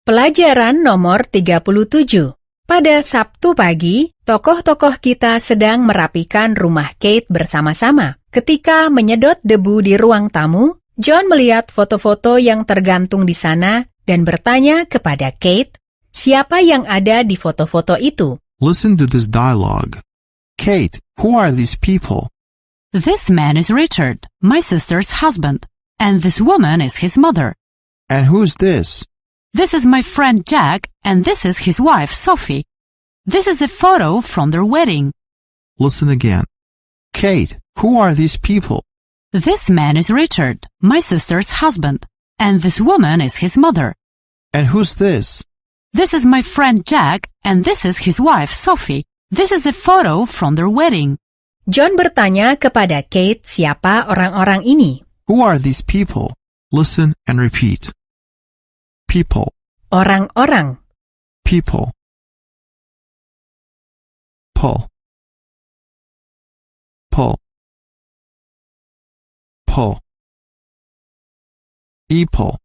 Pelajaran nomor 37. Pada Sabtu pagi, tokoh-tokoh kita sedang merapikan rumah Kate bersama-sama. Ketika menyedot debu di ruang tamu, John melihat foto-foto yang tergantung di sana dan bertanya kepada Kate, siapa yang ada di foto-foto itu? Listen to this dialogue. Kate, who are these people? This man is Richard, my sister's husband, and this woman is his mother. And who's this? This is my friend Jack, and this is his wife, Sophie. This is a photo from their wedding. Listen again. Kate, who are these people? This man is Richard, my sister's husband, and this woman is his mother. And who's this? This is my friend Jack, and this is his wife, Sophie. This is a photo from their wedding. John bertanya kepada Kate siapa orang-orang ini. Who are these people? Listen and repeat. People, Orang-orang. people. Pull, pull, pull. Epull,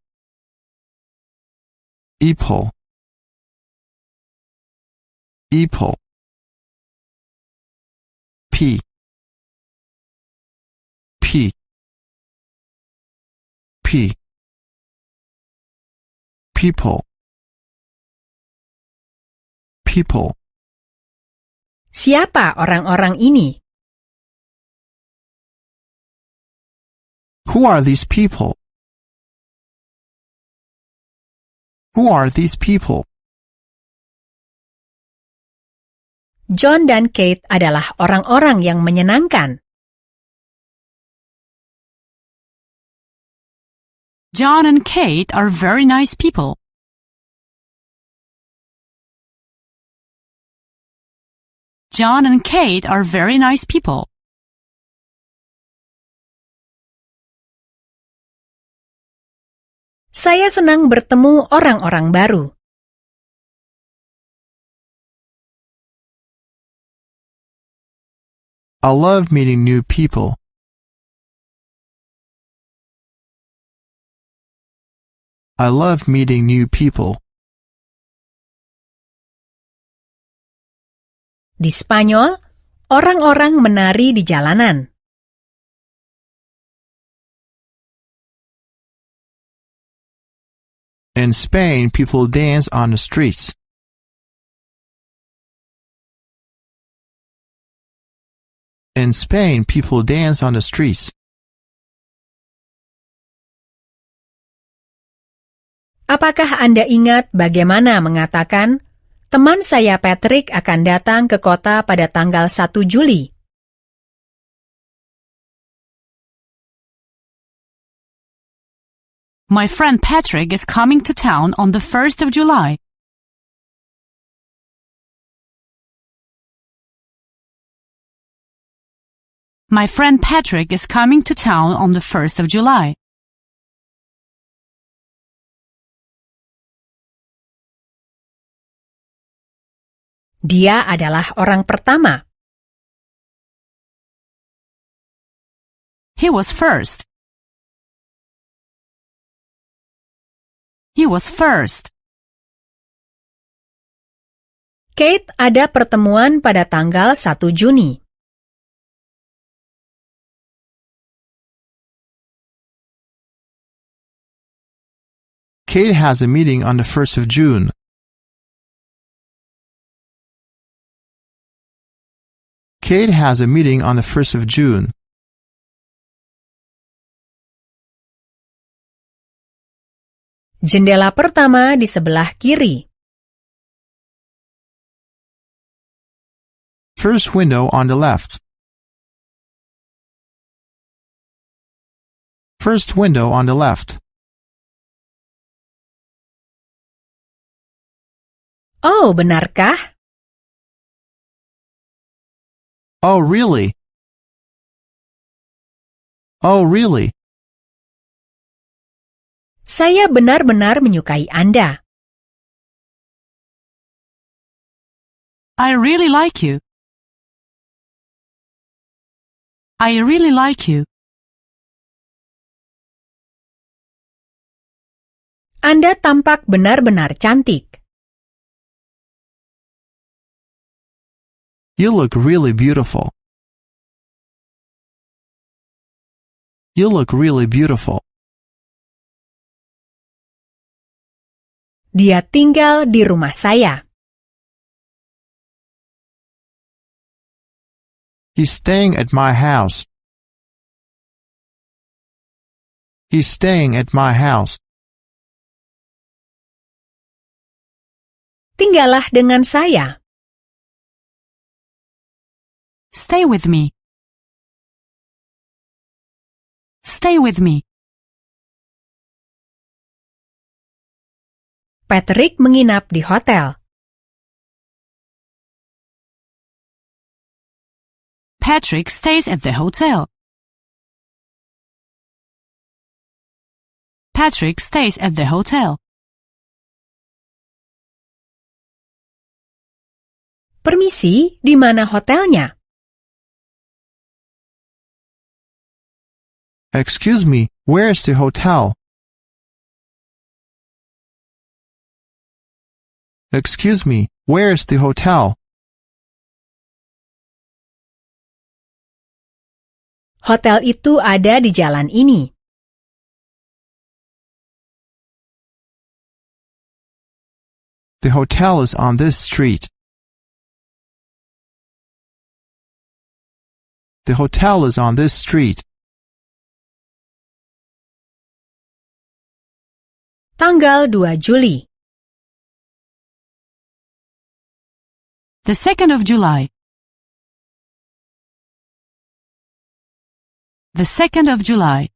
epull, epull. P, P, P. People, people. Siapa orang-orang ini? Who are these people? Who are these people? John dan Kate adalah orang-orang yang menyenangkan. John and Kate are very nice people. John and Kate are very nice people. Saya senang bertemu orang-orang baru. I love meeting new people. I love meeting new people. Di Spanyol, orang-orang menari di jalanan. In Spain, people dance on the streets. In Spain, people dance on the streets. Apakah Anda ingat bagaimana mengatakan, teman saya Patrick akan datang ke kota pada tanggal 1 Juli? My friend Patrick is coming to town on the 1st of July. My friend Patrick is coming to town on the 1st of July. Dia adalah orang pertama. He was first. He was first. Kate ada pertemuan pada tanggal 1 Juni. Kate has a meeting on the 1st of June. Kate has a meeting on the 1st of June. Jendela pertama di sebelah kiri. First window on the left. First window on the left. Oh, benarkah? Oh, really? Oh, really? Saya benar-benar menyukai Anda. I really like you. I really like you. Anda tampak benar-benar cantik. You look really beautiful. You look really beautiful. Dia tinggal di rumah saya. He's staying at my house. He's staying at my house. Tinggallah dengan saya. Stay with me. Stay with me. Patrick menginap di hotel. Patrick stays at the hotel. Patrick stays at the hotel. Permisi, di mana hotelnya? Excuse me, where's the hotel? Excuse me, where's the hotel? Hotel itu ada di jalan ini. The hotel is on this street. The hotel is on this street. Tanggal 2 Juli. The 2nd of July. The 2nd of July.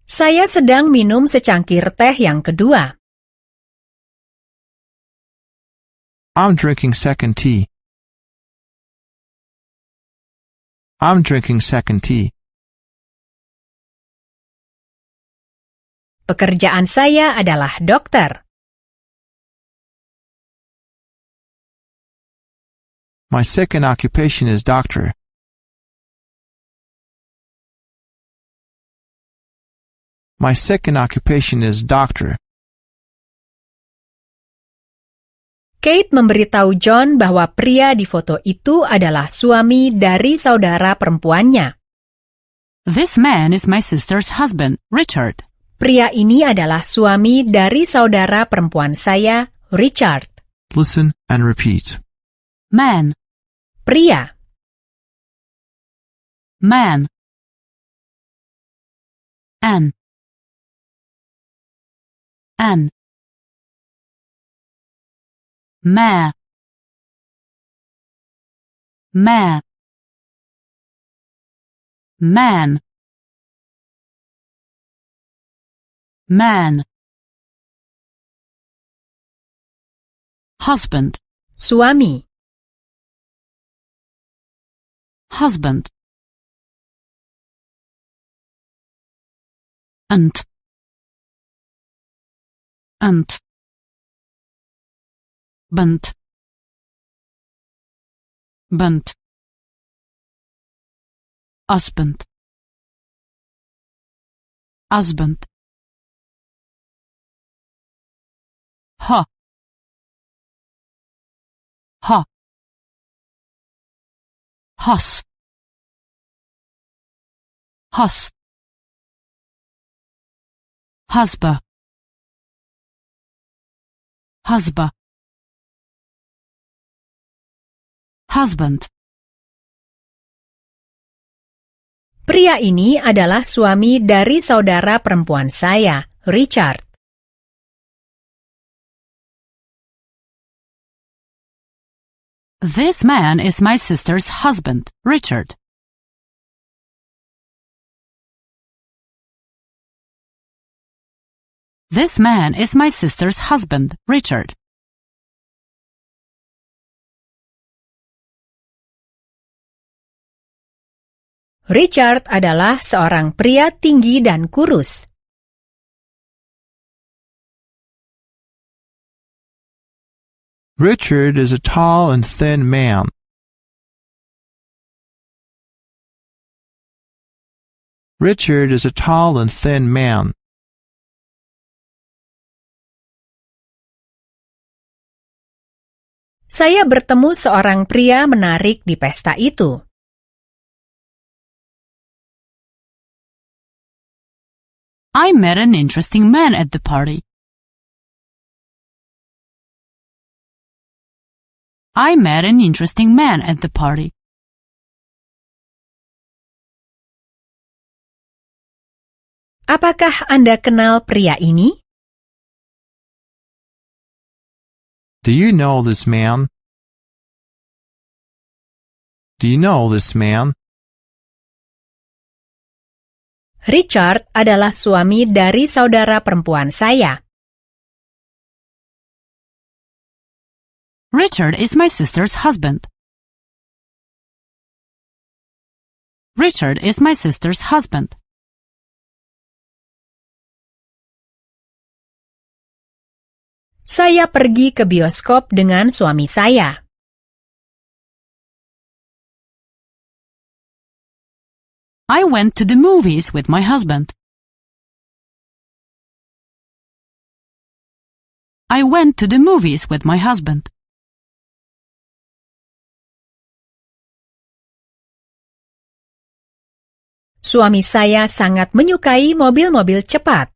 Saya sedang minum secangkir teh yang kedua. I'm drinking second tea. I'm drinking second tea. Pekerjaan saya adalah dokter. My second occupation is doctor. My second occupation is doctor. Kate memberitahu John bahwa pria di foto itu adalah suami dari saudara perempuannya. This man is my sister's husband, Richard. Pria ini adalah suami dari saudara perempuan saya, Richard. Listen and repeat. Man, Pria, man. An, ma, man, man. Husband, suami, husband. Aunt, bunt, husband, ha, hus, husband, husband. pria ini adalah suami dari saudara perempuan saya, Richard. This man is my sister's husband, Richard. This man is my sister's husband, Richard. Richard adalah seorang pria tinggi dan kurus. Richard is a tall and thin man. Richard is a tall and thin man. Saya bertemu seorang pria menarik di pesta itu. I met an interesting man at the party. I met an interesting man at the party. Apakah Anda kenal pria ini? Do you know this man? Do you know this man? Richard adalah suami dari saudara perempuan saya. Richard is my sister's husband. Richard is my sister's husband. Saya pergi ke bioskop dengan suami saya. I went to the movies with my husband. I went to the movies with my husband. Suami saya sangat menyukai mobil-mobil cepat.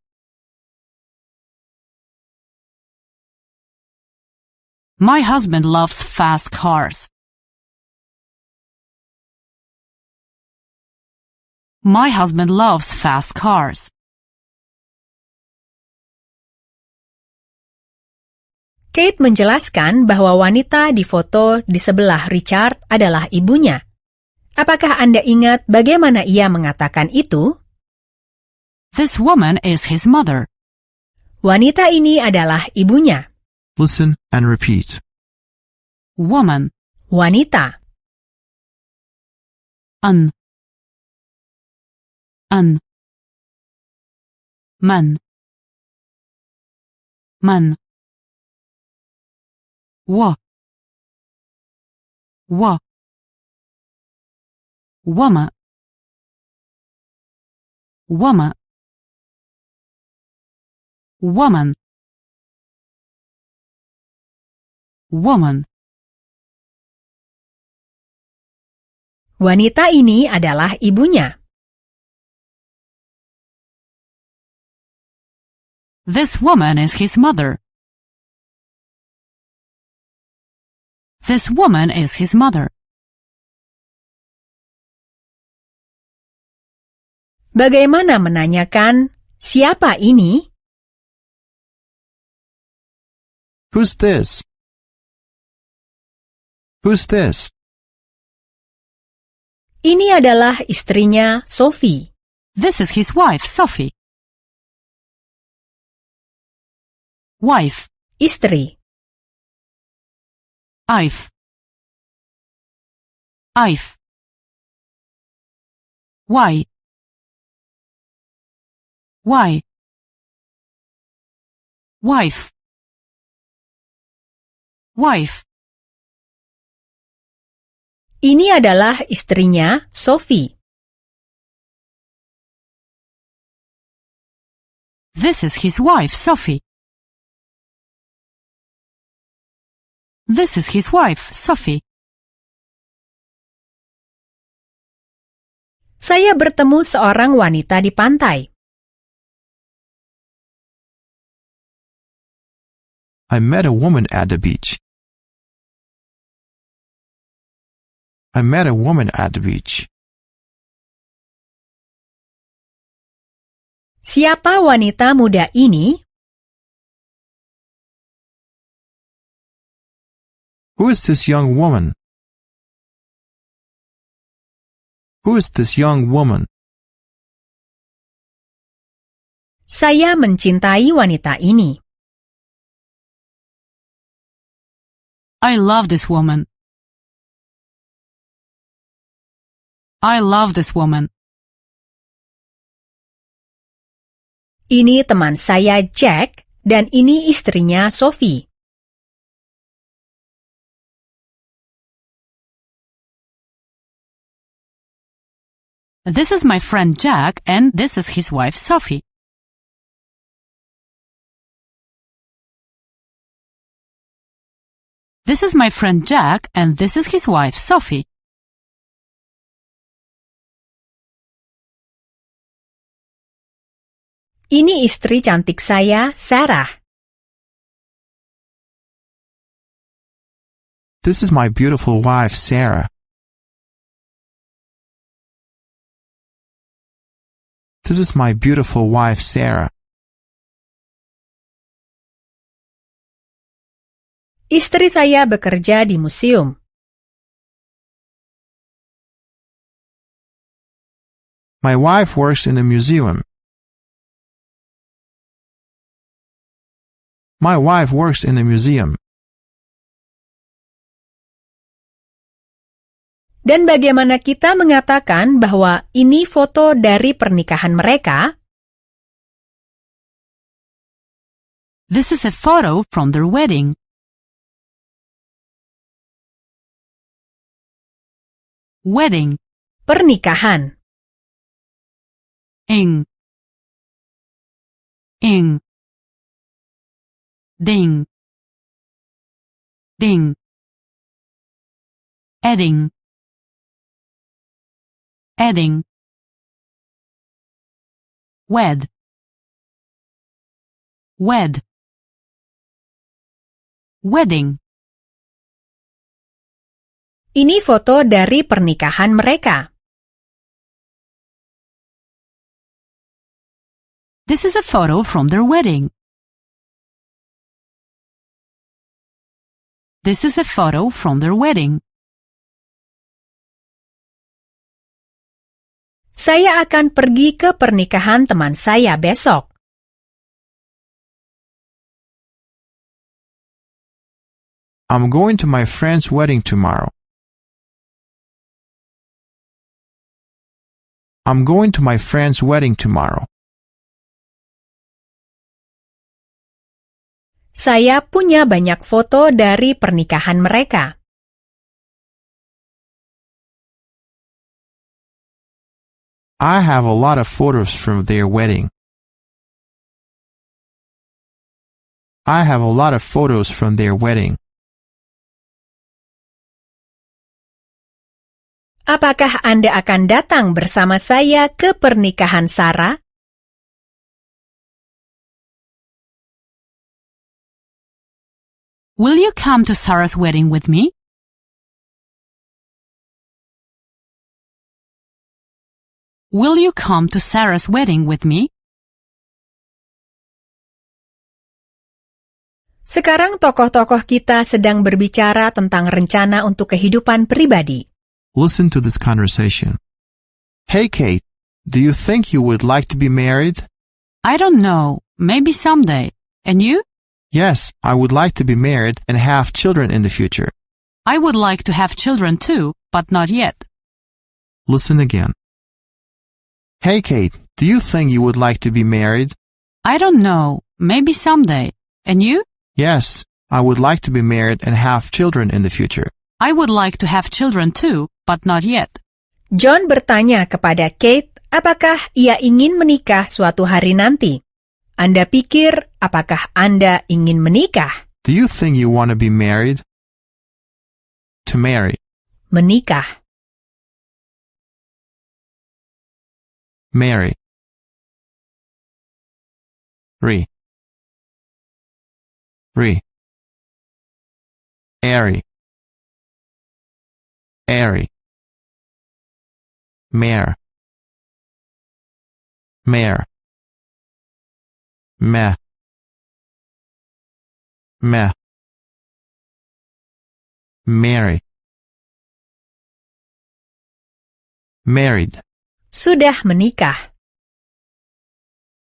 My husband loves fast cars. My husband loves fast cars. Kate menjelaskan bahwa wanita di foto di sebelah Richard adalah ibunya. Apakah Anda ingat bagaimana ia mengatakan itu? This woman is his mother. Wanita ini adalah ibunya. Listen and repeat. Woman. Wanita. An. Man. Wa. Woman. Wanita ini adalah ibunya. This woman is his mother. This woman is his mother. Bagaimana menanyakan, siapa ini? Who's this? Who's this? Ini adalah istrinya, Sophie. This is his wife, Sophie. Wife. Istri. Wife. Why? Wife. Ini adalah istrinya, Sophie. This is his wife, Sophie. This is his wife, Sophie. Saya bertemu seorang wanita di pantai. I met a woman at the beach. I met a woman at the beach. Siapa wanita muda ini? Who is this young woman? Who is this young woman? Saya mencintai wanita ini. I love this woman. I love this woman. Ini teman saya, Jack, dan ini istrinya, Sophie. This is my friend Jack, and this is his wife Sophie. This is my friend Jack, and this is his wife Sophie. Ini istri cantik saya, Sarah. This is my beautiful wife, Sarah. This is my beautiful wife, Sarah. Istri saya bekerja di museum. My wife works in a museum. My wife works in a museum. Dan bagaimana kita mengatakan bahwa ini foto dari pernikahan mereka? This is a photo from their wedding. Wedding. Pernikahan. Ing. Ding. Ding. Adding. Wed. Wedding. Ini foto dari pernikahan mereka. This is a photo from their wedding. This is a photo from their wedding. Saya akan pergi ke pernikahan teman saya besok. I'm going to my friend's wedding tomorrow. I'm going to my friend's wedding tomorrow. Saya punya banyak foto dari pernikahan mereka. I have a lot of photos from their wedding. I have a lot of photos from their wedding. Apakah Anda akan datang bersama saya ke pernikahan Sarah? Will you come to Sarah's wedding with me? Will you come to Sarah's wedding with me? Sekarang tokoh-tokoh kita sedang berbicara tentang rencana untuk kehidupan pribadi. Listen to this conversation. Hey, Kate, do you think you would like to be married? I don't know. Maybe someday. And you? Yes, I would like to be married and have children in the future. I would like to have children too, but not yet. Listen again. Hey, Kate, do you think you would like to be married? I don't know. Maybe someday. And you? Yes, I would like to be married and have children in the future. I would like to have children too, but not yet. John bertanya kepada Kate, apakah ia ingin menikah suatu hari nanti? Anda pikir, apakah Anda ingin menikah? Do you think you want to be married? To marry. Menikah. Marry. Re. Airy. Mare. Meh. Mary. Married. Sudah menikah.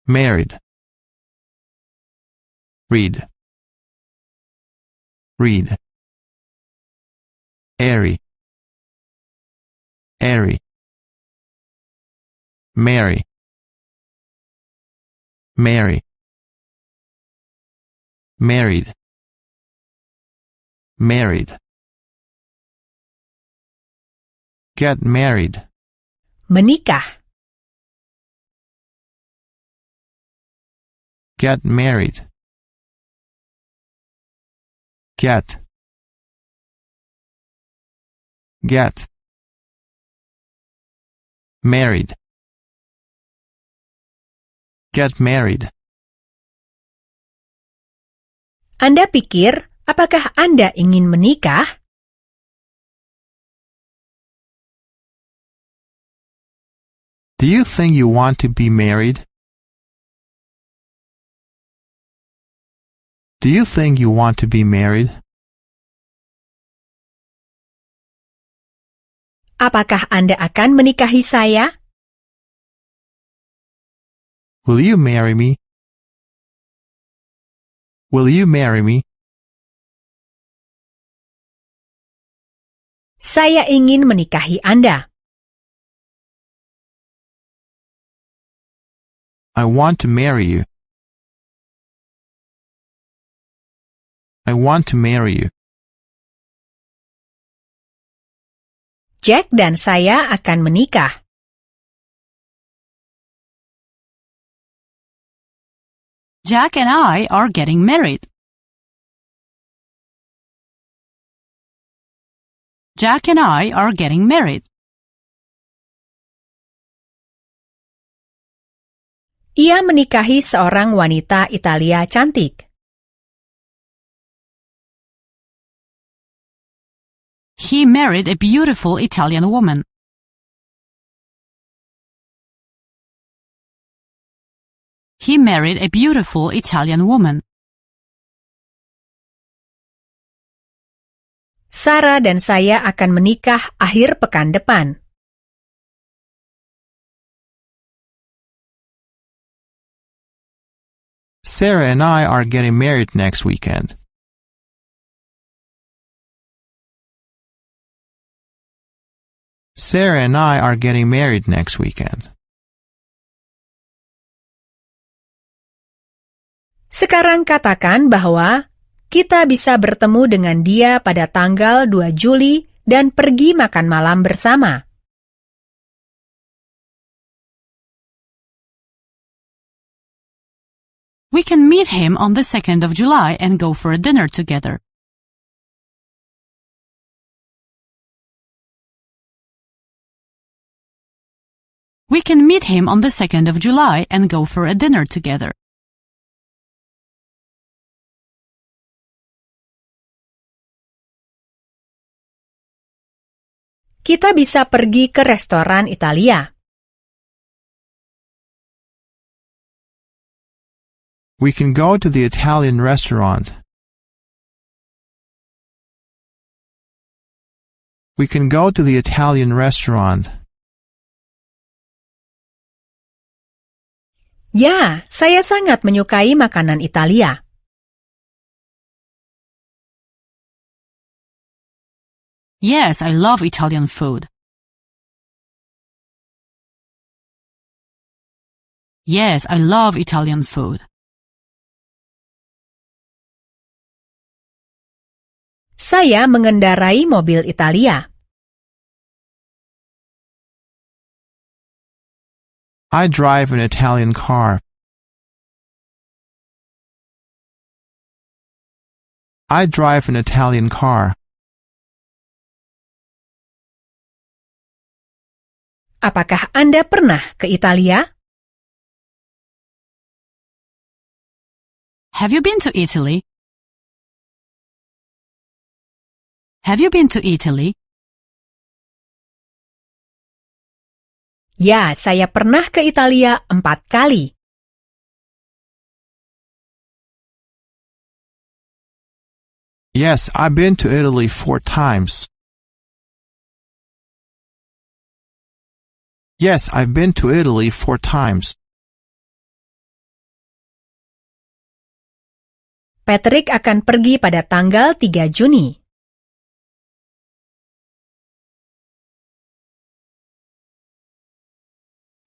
Married. Read. Airy. Mary. Married. Get married. menikah. Get married. Get. Get. Married. Get married. Anda pikir, apakah Anda ingin menikah? Do you think you want to be married? Do you think you want to be married? Apakah Anda akan menikahi saya? Will you marry me? Will you marry me? Saya ingin menikahi Anda. I want to marry you. I want to marry you. Jack dan saya akan menikah. Jack and I are getting married. Jack and I are getting married. Ia menikahi seorang wanita Italia cantik. He married a beautiful Italian woman. He married a beautiful Italian woman. Sarah dan saya akan menikah akhir pekan depan. Sarah and I are getting married next weekend. Sarah and I are getting married next weekend. Sekarang katakan bahwa kita bisa bertemu dengan dia pada tanggal 2 Juli dan pergi makan malam bersama. We can meet him on the 2nd of July and go for a dinner together. We can meet him on the 2nd of July and go for a dinner together. Kita bisa pergi ke restoran Italia. We can go to the Italian restaurant. We can go to the Italian restaurant. Ya, saya sangat menyukai makanan Italia. Yes, I love Italian food. Yes, I love Italian food. Saya mengendarai mobil Italia. I drive an Italian car. I drive an Italian car. Apakah Anda pernah ke Italia? Have you been to Italy? Have you been to Italy? Ya, saya pernah ke Italia 4 kali. Yes, I've been to Italy 4 times. Yes, I've been to Italy 4 times. Patrick akan pergi pada tanggal 3 Juni.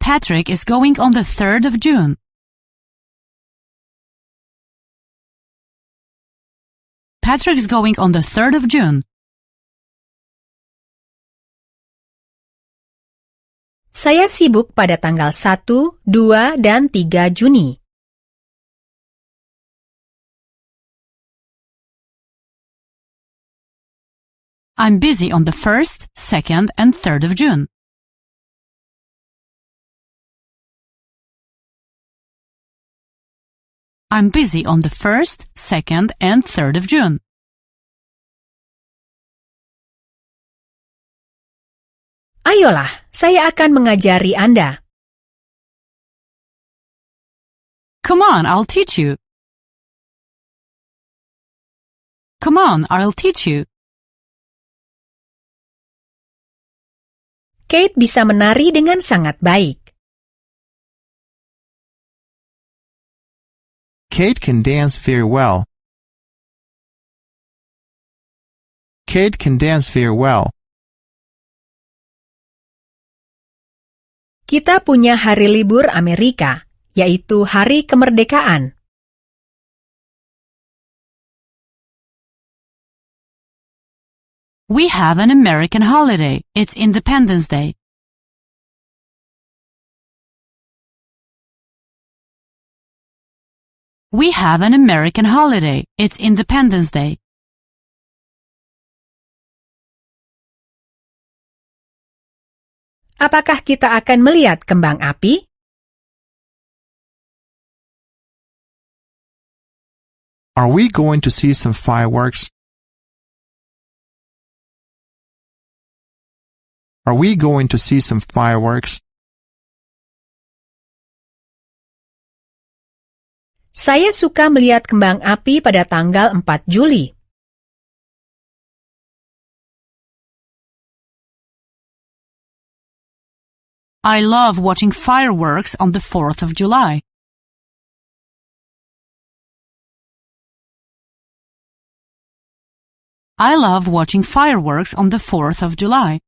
Patrick is going on the 3rd of June. Patrick's going on the 3rd of June. Saya sibuk pada tanggal 1, 2, dan 3 Juni. I'm busy on the 1st, 2nd, and 3rd of June. I'm busy on the 1st, 2nd, and 3rd of June. Ayolah, saya akan mengajari Anda. Come on, I'll teach you. Come on, I'll teach you. Kate bisa menari dengan sangat baik. Kate can dance very well. Kate can dance very well. Kita punya hari libur Amerika, yaitu Hari Kemerdekaan. We have an American holiday. It's Independence Day. We have an American holiday. It's Independence Day. Apakah kita akan melihat kembang api? Are we going to see some fireworks? Are we going to see some fireworks? Saya suka melihat kembang api pada tanggal 4 Juli. I love watching fireworks on the 4th of July. I love watching fireworks on the 4th of July.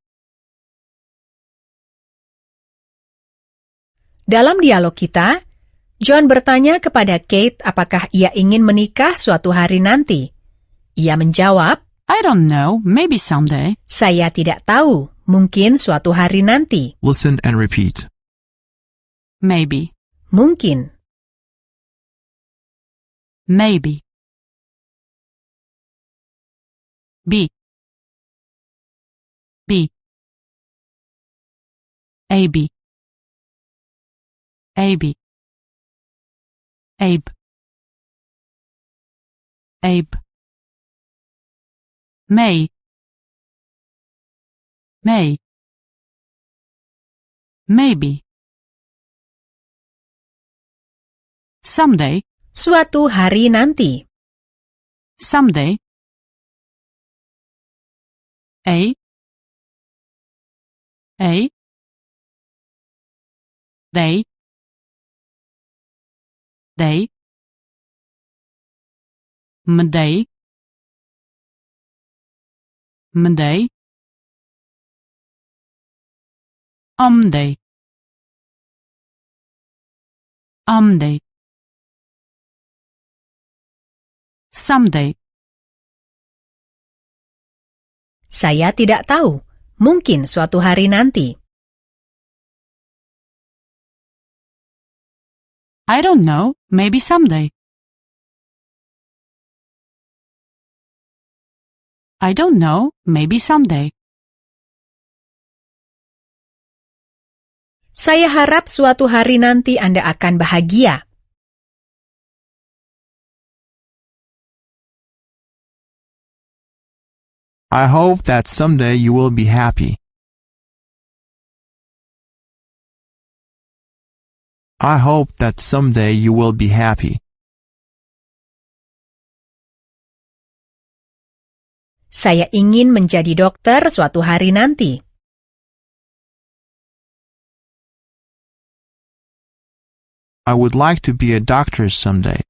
Dalam dialog kita, John bertanya kepada Kate apakah ia ingin menikah suatu hari nanti. Ia menjawab, I don't know, maybe someday. saya tidak tahu, mungkin suatu hari nanti. Listen and repeat. Maybe. Mungkin. Maybe. B. B. A. B. A. B. Abe. Abe. May. May. Maybe. Someday. Suatu hari nanti. Someday. A. A. They. They. Mday. Mday. Umday. Umday. Someday. Saya tidak tahu, mungkin suatu hari nanti. I don't know, maybe someday. I don't know, maybe someday. Saya harap suatu hari nanti Anda akan bahagia. I hope that someday you will be happy. I hope that someday you will be happy. Saya ingin menjadi dokter suatu hari nanti. I would like to be a doctor someday.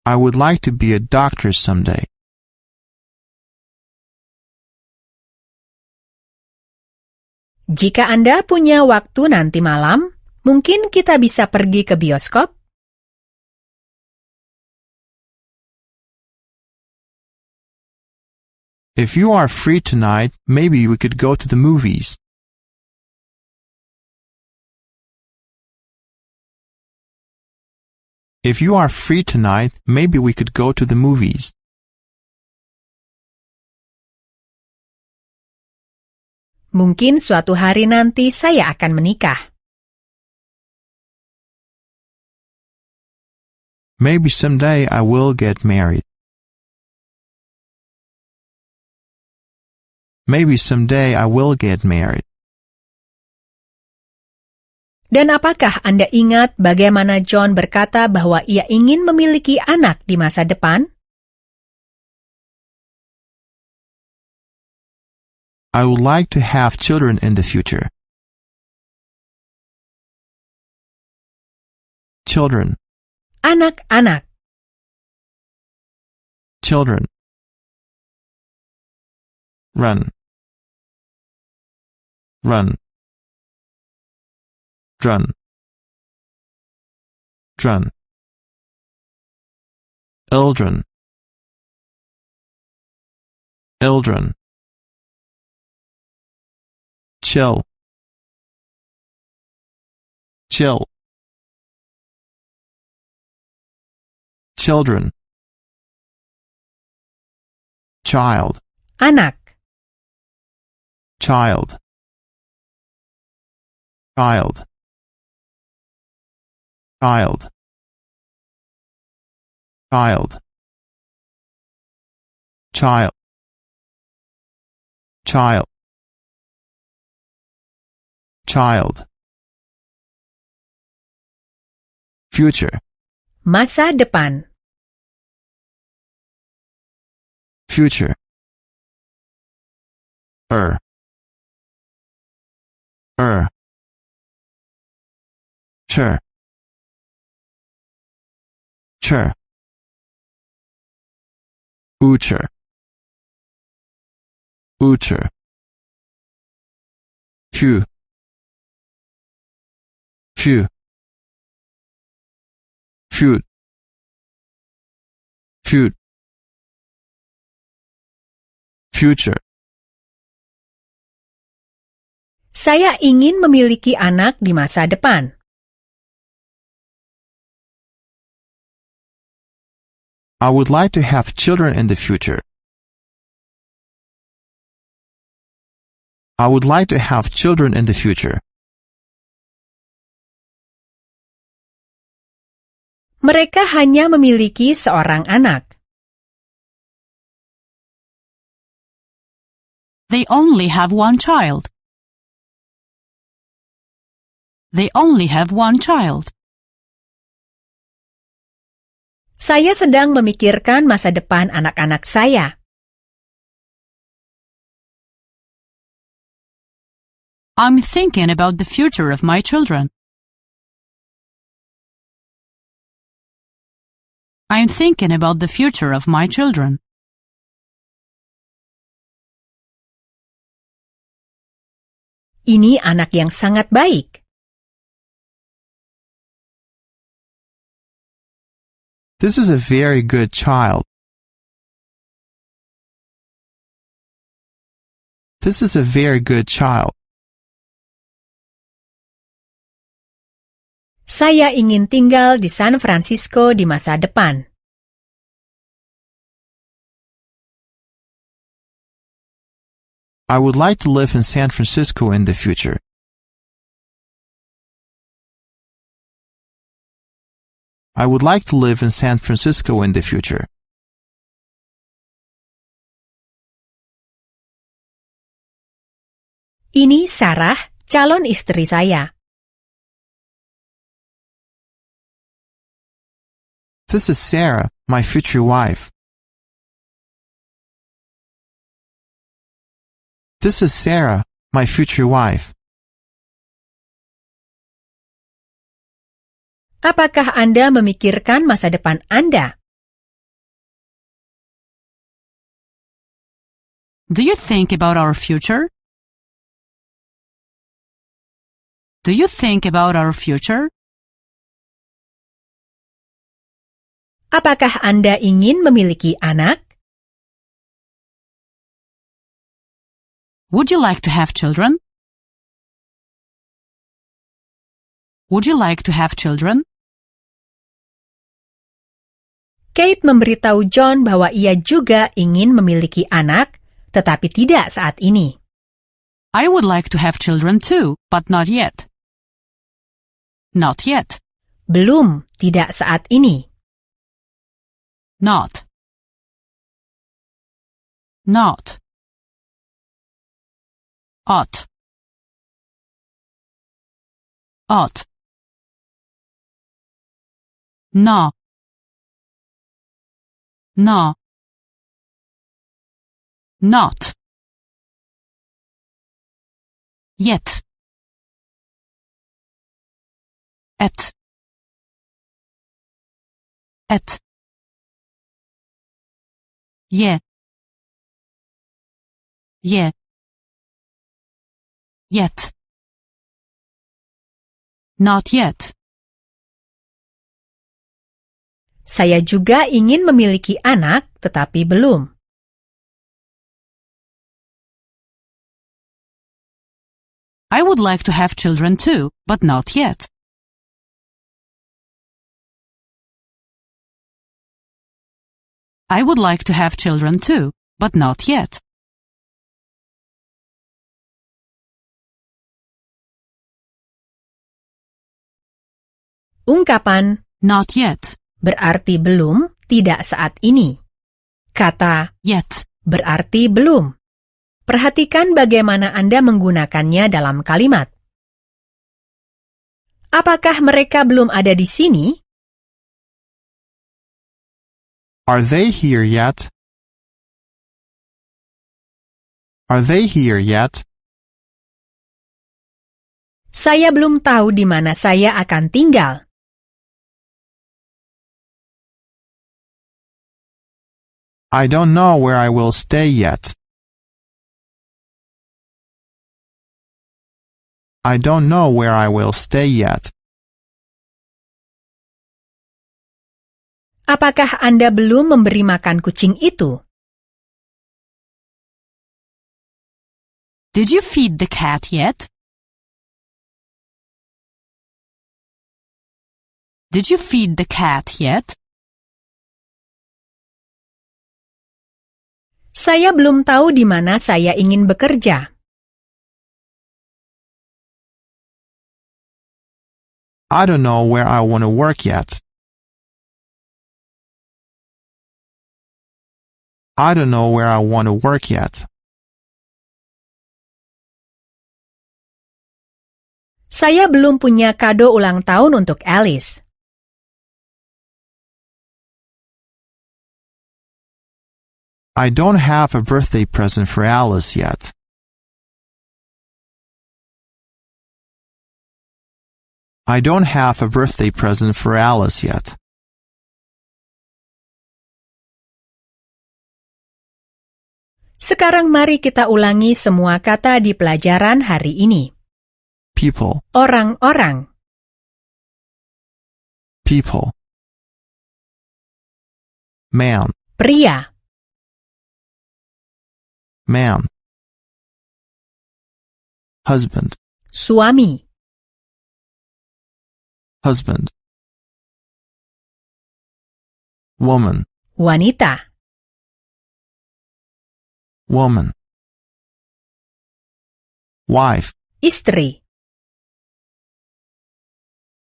I would like to be a doctor someday. Jika Anda punya waktu nanti malam, mungkin kita bisa pergi ke bioskop? If you are free tonight, maybe we could go to the movies. If you are free tonight, maybe we could go to the movies. Mungkin suatu hari nanti saya akan menikah. Maybe someday I will get married. Maybe someday I will get married. Dan apakah Anda ingat bagaimana John berkata bahwa ia ingin memiliki anak di masa depan? I would like to have children in the future. Children. Anak-anak. Children. Run. Run. Run. Run. Children. Children. Chill. Chill. Children. Child. Anak. Child. Child. Child. Child. Child. Child. Child. Future. Masa depan. Future. Er. Sure. Sure. Future. Future. Few. Few. Feud. Feud. Future. Saya ingin memiliki anak di masa depan. I would like to have children in the future. I would like to have children in the future. Mereka hanya memiliki seorang anak. They only have one child. They only have one child. Saya sedang memikirkan masa depan anak-anak saya. I'm thinking about the future of my children. I'm thinking about the future of my children. Ini anak yang sangat baik. This is a very good child. This is a very good child. Saya ingin tinggal di San Francisco di masa depan. I would like to live in San Francisco in the future. I would like to live in San Francisco in the future. Ini Sarah, calon istri saya. This is Sarah, my future wife. This is Sarah, my future wife. Apakah Anda memikirkan masa depan Anda? Do you think about our future? Do you think about our future? Apakah Anda ingin memiliki anak? Would you like to have children? Would you like to have children? Kate memberitahu John bahwa ia juga ingin memiliki anak, tetapi tidak saat ini. I would like to have children too, but not yet. Not yet. Belum, tidak saat ini. Not. Not. Ought. Ought. No. No. Not. Yet. At. At. Yeah. Yeah. Yet. Not yet. Saya juga ingin memiliki anak, tetapi belum. I would like to have children too, but not yet. I would like to have children too, but not yet. Ungkapan Not yet. berarti belum, tidak saat ini. Kata Yet. berarti belum. Perhatikan bagaimana Anda menggunakannya dalam kalimat. Apakah mereka belum ada di sini? Are they here yet? Are they here yet? Saya belum tahu di mana saya akan tinggal. I don't know where I will stay yet. I don't know where I will stay yet. Apakah Anda belum memberi makan kucing itu? Did you feed the cat yet? Did you feed the cat yet? Saya belum tahu di mana saya ingin bekerja. I don't know where I want to work yet. I don't know where I want to work yet. Saya belum punya kado ulang tahun untuk Alice. I don't have a birthday present for Alice yet. I don't have a birthday present for Alice yet. Sekarang mari kita ulangi semua kata di pelajaran hari ini. People, Orang-orang, people. Man, pria, man. Husband, suami, husband. Woman, wanita, woman. Wife, istri,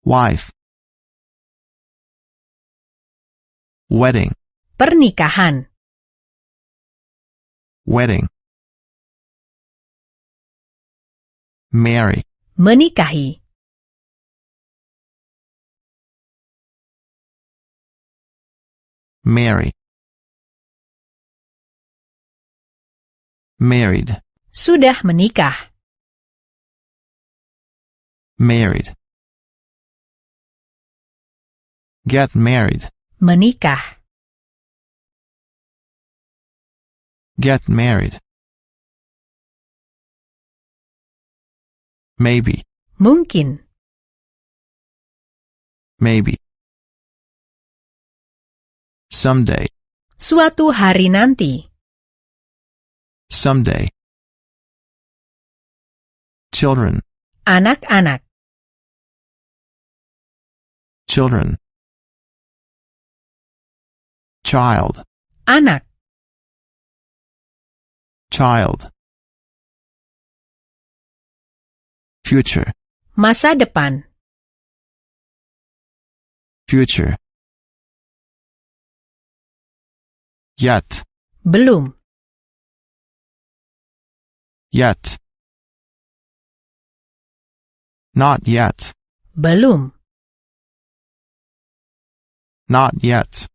wife. Wedding, pernikahan, wedding. Marry, menikahi, marry. Married, sudah menikah, married. Get married, menikah, get married. Maybe, mungkin, maybe. Someday, suatu hari nanti, someday. children, anak-anak, children. Child, anak, child. Future, masa depan, future. Yet, belum, yet. Not yet, belum, not yet.